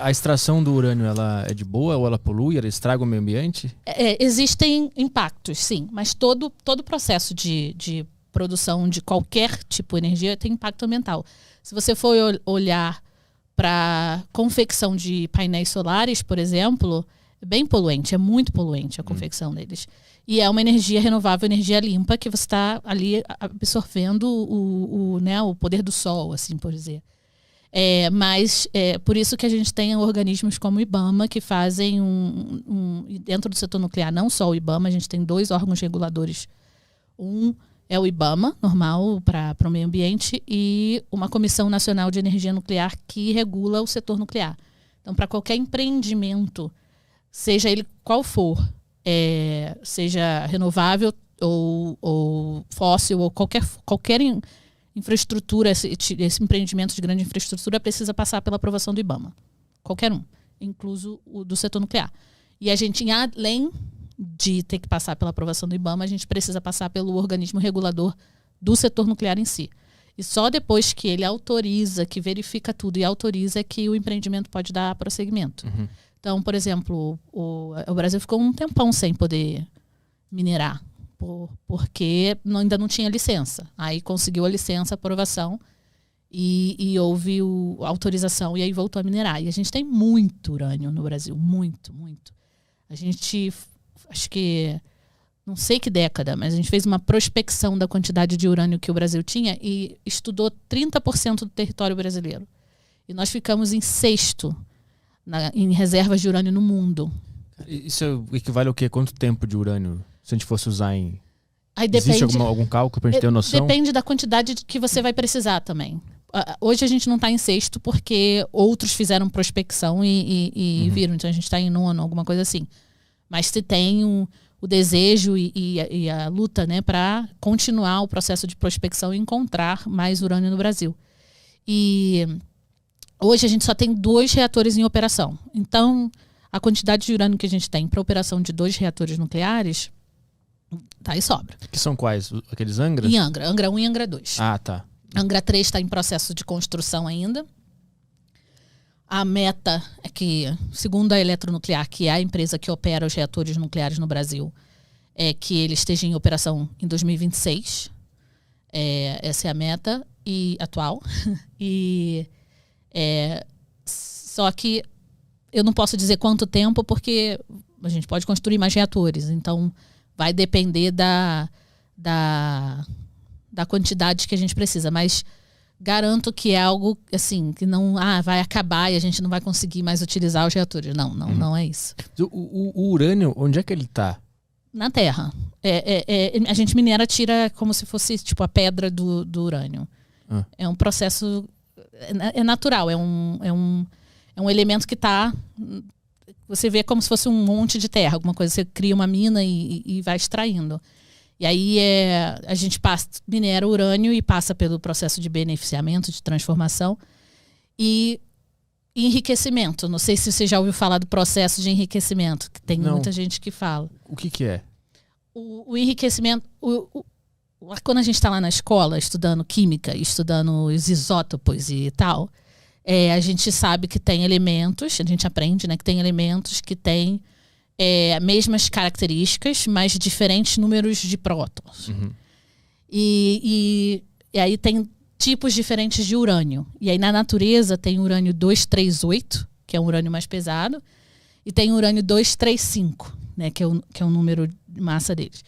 a extração do urânio, ela é de boa ou ela polui? Ela estraga o meio ambiente? Existem impactos, sim. Mas todo processo de produção de qualquer tipo de energia tem impacto ambiental. Se você for olhar para confecção de painéis solares, por exemplo, é bem poluente, é muito poluente a confecção deles. E é uma energia renovável, energia limpa, que você está ali absorvendo o poder do sol, assim por dizer. Mas por isso que a gente tem organismos como o IBAMA, que fazem dentro do setor nuclear, não só o IBAMA, a gente tem 2 órgãos reguladores. Um é o IBAMA, normal, para o meio ambiente, e uma Comissão Nacional de Energia Nuclear que regula o setor nuclear. Então, para qualquer empreendimento, seja ele qual for, seja renovável ou fóssil, ou qualquer infraestrutura, esse empreendimento de grande infraestrutura precisa passar pela aprovação do IBAMA. Qualquer um, incluso o do setor nuclear. E a gente, além de ter que passar pela aprovação do IBAMA, a gente precisa passar pelo organismo regulador do setor nuclear em si. E só depois que ele autoriza, que verifica tudo e autoriza, é que o empreendimento pode dar prosseguimento. Uhum. Então, por exemplo, o Brasil ficou um tempão sem poder minerar, porque ainda não tinha licença. Aí conseguiu a licença, a aprovação, e houve a autorização, e aí voltou a minerar. E a gente tem muito urânio no Brasil, muito, muito. A gente, acho que, não sei que década, mas a gente fez uma prospecção da quantidade de urânio que o Brasil tinha e estudou 30% do território brasileiro. E nós ficamos em 6º em reservas de urânio no mundo. Isso equivale ao quê? Quanto tempo de urânio, se a gente fosse usar em... Aí depende, existe algum cálculo para a gente ter noção? Depende da quantidade que você vai precisar também. Hoje a gente não está em 6º porque outros fizeram prospecção e viram. Então a gente está em 9º, alguma coisa assim. Mas se tem o desejo e a luta, né, para continuar o processo de prospecção e encontrar mais urânio no Brasil. E hoje a gente só tem 2 reatores em operação. Então, a quantidade de urânio que a gente tem para operação de 2 reatores nucleares, tá aí sobra. Que são quais? Aqueles Angras? Em Angra 1 e Angra 2. Ah, tá. Angra 3 está em processo de construção ainda. A meta é que, segundo a Eletronuclear, que é a empresa que opera os reatores nucleares no Brasil, é que ele esteja em operação em 2026. Essa é a meta atual. Só que eu não posso dizer quanto tempo, porque a gente pode construir mais reatores. Então, vai depender da quantidade que a gente precisa. Mas garanto que é algo assim, que não vai acabar e a gente não vai conseguir mais utilizar os reatores. Não é isso. O urânio, onde é que ele está? Na Terra. A gente minera, tira como se fosse tipo a pedra do urânio. É um processo... É natural, é um elemento que está... Você vê como se fosse um monte de terra, alguma coisa. Você cria uma mina e vai extraindo. E aí a gente minera urânio e passa pelo processo de beneficiamento, de transformação e enriquecimento. Não sei se você já ouviu falar do processo de enriquecimento, que tem muita gente que fala. O que é? O enriquecimento... Quando a gente está lá na escola estudando química, estudando os isótopos e tal, a gente sabe que tem elementos, a gente aprende, né, que tem elementos que têm mesmas características, mas diferentes números de prótons. Uhum. E aí tem tipos diferentes de urânio. E aí na natureza tem urânio 238, que é um urânio mais pesado, e tem urânio 235, né, que é o número de massa deles.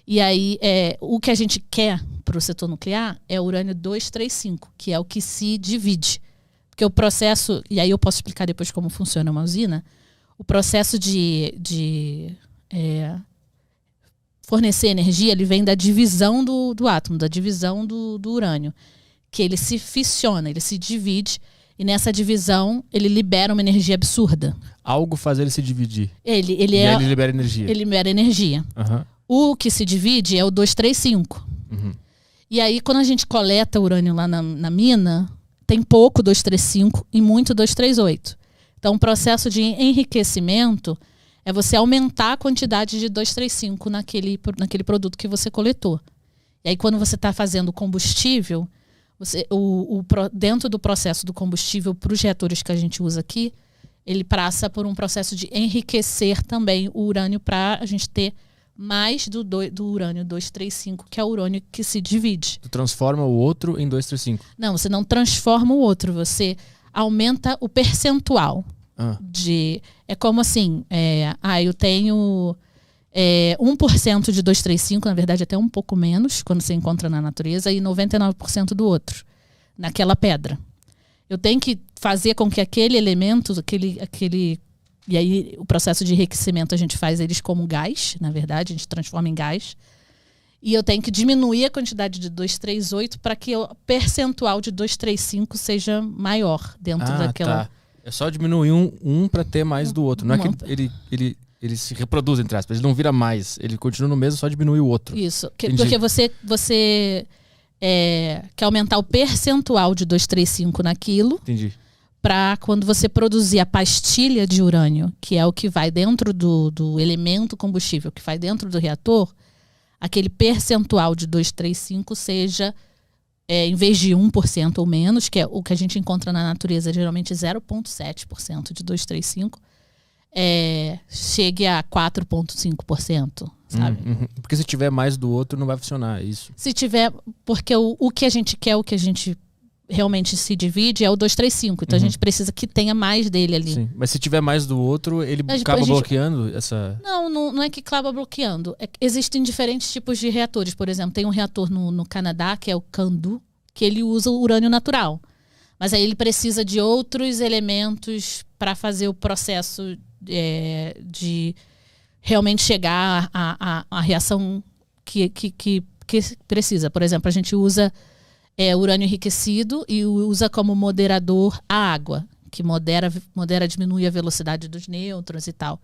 E aí, o que a gente quer para o setor nuclear é o urânio 235, que é o que se divide. Porque o processo, e aí eu posso explicar depois como funciona uma usina, o processo de fornecer energia, ele vem da divisão do átomo, da divisão do urânio, que ele se fissiona, ele se divide, e nessa divisão ele libera uma energia absurda. Algo faz ele se dividir. Ele libera energia. Ele libera energia. Uhum. O que se divide é o 235. Uhum. E aí, quando a gente coleta urânio lá na mina, tem pouco 235 e muito 238. Então, o processo de enriquecimento é você aumentar a quantidade de 235 naquele produto que você coletou. E aí, quando você está fazendo combustível, dentro do processo do combustível para os reatores que a gente usa aqui, ele passa por um processo de enriquecer também o urânio para a gente ter mais do urânio 235, que é o urânio que se divide. Tu transforma o outro em 235. Não, você não transforma o outro, você aumenta o percentual. É como assim, eu tenho 1% de 235, na verdade até um pouco menos, quando você encontra na natureza, e 99% do outro, naquela pedra. Eu tenho que fazer com que aquele elemento, e aí o processo de enriquecimento a gente faz eles como gás, na verdade, a gente transforma em gás. E eu tenho que diminuir a quantidade de 238 para que o percentual de 235 seja maior dentro daquela... Tá. É só diminuir um para ter mais do outro. Não é que ele se reproduz, entre aspas. Ele não vira mais. Ele continua no mesmo, só diminui o outro. Isso. Porque você quer aumentar o percentual de 235 naquilo. Entendi. Para quando você produzir a pastilha de urânio, que é o que vai dentro do elemento combustível, que vai dentro do reator, aquele percentual de 235 seja, em vez de 1% ou menos, que é o que a gente encontra na natureza, geralmente 0,7% de 235, chegue a 4,5%, sabe? Porque se tiver mais do outro, não vai funcionar, é isso? Se tiver, porque o que a gente quer, o que a gente realmente se divide é o 235, então a gente precisa que tenha mais dele ali. Sim, mas se tiver mais do outro, ele acaba bloqueando essa... Não é que acaba bloqueando. Existem diferentes tipos de reatores. Por exemplo, tem um reator no Canadá, que é o CANDU, que ele usa o urânio natural. Mas aí ele precisa de outros elementos para fazer o processo de realmente chegar à reação que precisa. Por exemplo, a gente usa urânio enriquecido e usa como moderador a água, que diminui a velocidade dos nêutrons e tal.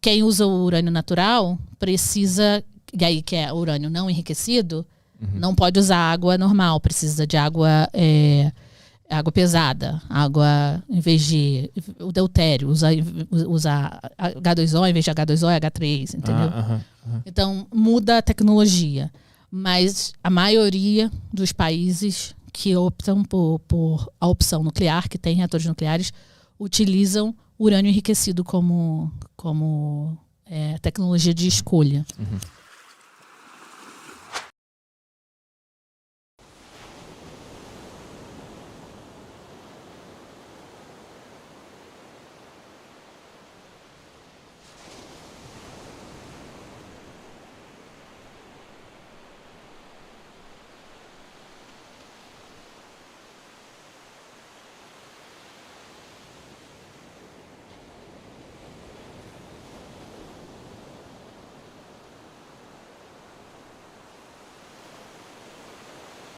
Quem usa o urânio natural precisa, e aí que é urânio não enriquecido, não pode usar água normal, precisa de água pesada, em vez de o deutério, usa H2O, em vez de H2O é H3, entendeu? Então muda a tecnologia. Mas a maioria dos países que optam por a opção nuclear, que tem reatores nucleares, utilizam urânio enriquecido como tecnologia de escolha.